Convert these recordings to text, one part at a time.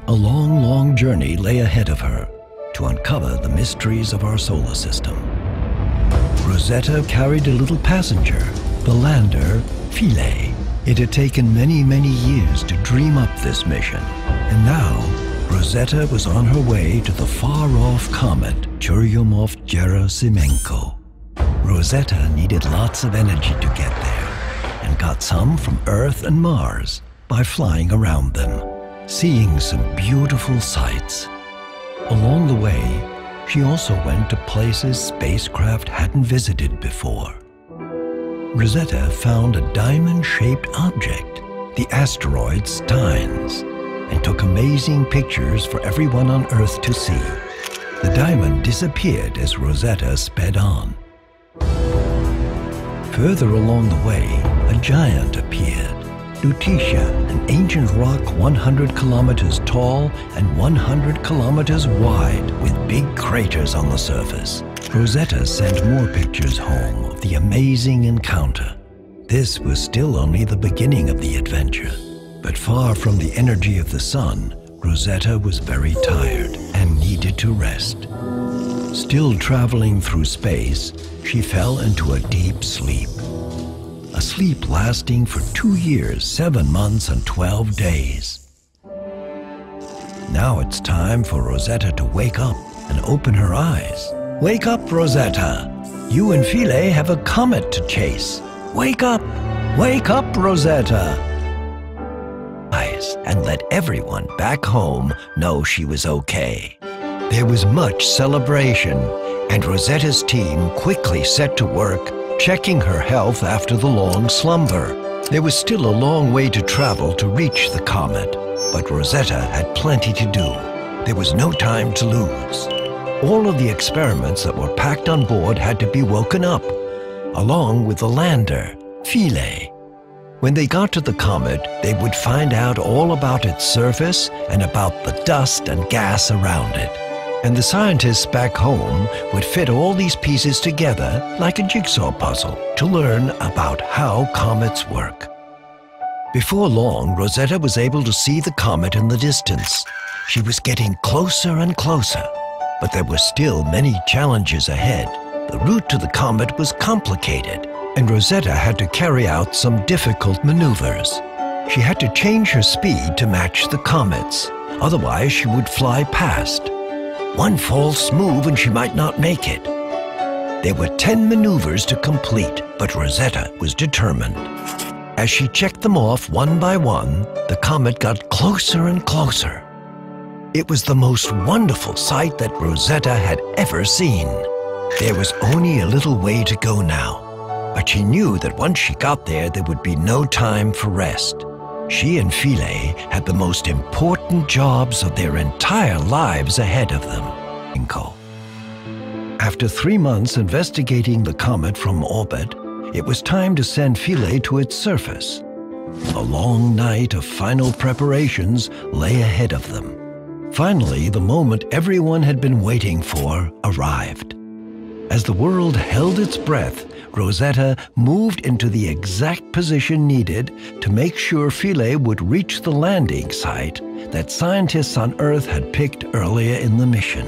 A long, long journey lay ahead of her to uncover the mysteries of our solar system. Rosetta carried a little passenger, the lander Philae. It had taken many, many years to dream up this mission, and now Rosetta was on her way to the far-off comet Churyumov-Gerasimenko. Rosetta needed lots of energy to get there, and got some from Earth and Mars by flying around them, seeing some beautiful sights. Along the way, she also went to places spacecraft hadn't visited before. Rosetta found a diamond-shaped object, the asteroid Steins, and took amazing pictures for everyone on Earth to see. The diamond disappeared as Rosetta sped on. Further along the way, a giant appeared, Lutetia, an ancient rock 100 kilometers tall and 100 kilometers wide with big craters on the surface. Rosetta sent more pictures home of the amazing encounter. This was still only the beginning of the adventure, but far from the energy of the sun, Rosetta was very tired and needed to rest. Still traveling through space, she fell into a deep sleep. A sleep lasting for 2 years, 7 months, and 12 days. Now it's time for Rosetta to wake up and open her eyes. Wake up, Rosetta! You and Philae have a comet to chase. Wake up! Wake up, Rosetta! And let everyone back home know she was okay. There was much celebration, and Rosetta's team quickly set to work checking her health after the long slumber. There was still a long way to travel to reach the comet, but Rosetta had plenty to do. There was no time to lose. All of the experiments that were packed on board had to be woken up, along with the lander, Philae. When they got to the comet, they would find out all about its surface and about the dust and gas around it. And the scientists back home would fit all these pieces together like a jigsaw puzzle to learn about how comets work. Before long, Rosetta was able to see the comet in the distance. She was getting closer and closer, but there were still many challenges ahead. The route to the comet was complicated, and Rosetta had to carry out some difficult maneuvers. She had to change her speed to match the comet's, otherwise she would fly past. One false move and she might not make it. There were 10 maneuvers to complete, but Rosetta was determined. As she checked them off one by one, the comet got closer and closer. It was the most wonderful sight that Rosetta had ever seen. There was only a little way to go now. But she knew that once she got there, there would be no time for rest. She and Philae had the most important jobs of their entire lives ahead of them. After 3 months investigating the comet from orbit, it was time to send Philae to its surface. A long night of final preparations lay ahead of them. Finally, the moment everyone had been waiting for arrived. As the world held its breath, Rosetta moved into the exact position needed to make sure Philae would reach the landing site that scientists on Earth had picked earlier in the mission.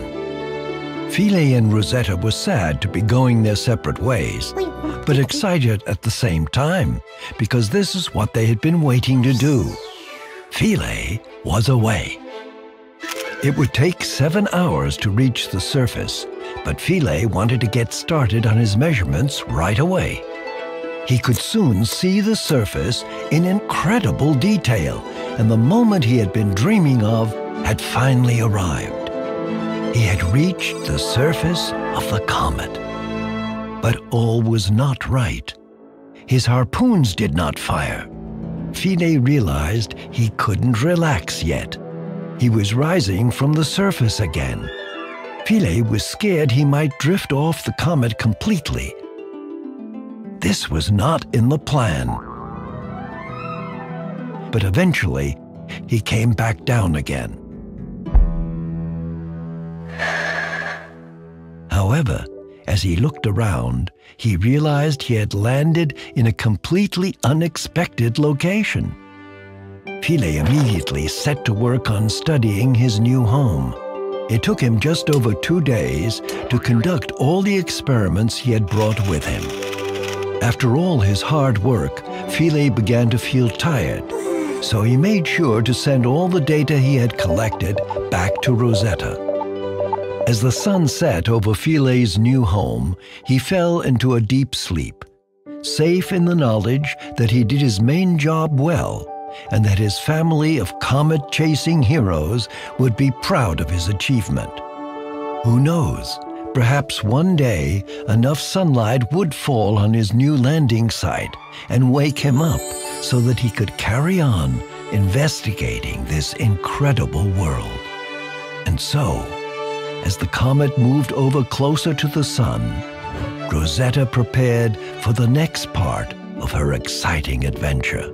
Philae and Rosetta were sad to be going their separate ways, but excited at the same time, because this is what they had been waiting to do. Philae was away. It would take 7 hours to reach the surface, but Philae wanted to get started on his measurements right away. He could soon see the surface in incredible detail, and the moment he had been dreaming of had finally arrived. He had reached the surface of the comet. But all was not right. His harpoons did not fire. Philae realized he couldn't relax yet. He was rising from the surface again. Philae was scared he might drift off the comet completely. This was not in the plan. But eventually, he came back down again. However, as he looked around, he realized he had landed in a completely unexpected location. Philae immediately set to work on studying his new home. It took him just over 2 days to conduct all the experiments he had brought with him. After all his hard work, Philae began to feel tired, so he made sure to send all the data he had collected back to Roزیتا. As the sun set over Philae's new home, he fell into a deep sleep, safe in the knowledge that he did his main job well, and that his family of comet-chasing heroes would be proud of his achievement. Who knows? Perhaps one day enough sunlight would fall on his new landing site and wake him up so that he could carry on investigating this incredible world. And so, as the comet moved over closer to the sun, Roزیتا prepared for the next part of her exciting adventure.